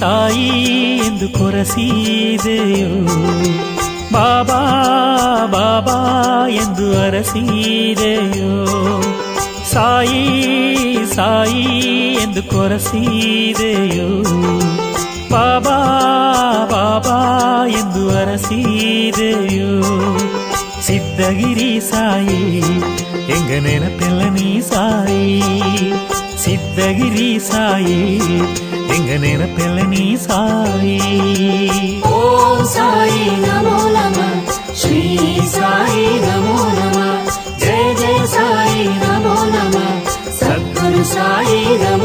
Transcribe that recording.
ಸಾಯಿ ಎಂದು ಕೊರಸಿದೆಯೋ ಬಾಬಾ ಬಾಬಾ ಎಂದು ಅರಸಿದೆಯೋ ಸಾಯಿ ಸಾಯಿ ಎಂದು ಕೊರಸಿದೆಯೋ ಬಾಬಾ ಬಾಬಾ ಎಂದು ಅರಸಿದೆಯೋ ಸಿದ್ಧಗಿರಿ ಸಾಯಿ ಎಂಗ ನೆನಪೆಲ್ಲ ನೀ ಸಾಯಿ ಸಿದ್ಧಗಿರಿ ಸಾಯಿ ಎಂಗ ನೆನಪೆಲ್ಲ ನೀ ಸಾಯಿ ಓಂ ಸಾಯಿ ನಮೋ ನಮಃ ಶ್ರೀ ಸಾಯಿ ನಮೋ ನಮಃ ಜಯ ಜಯ ಸಾಯಿ ನಮೋ ನಮಃ ಸದ್ಗುರು ಸಾಯಿ ನಮೋ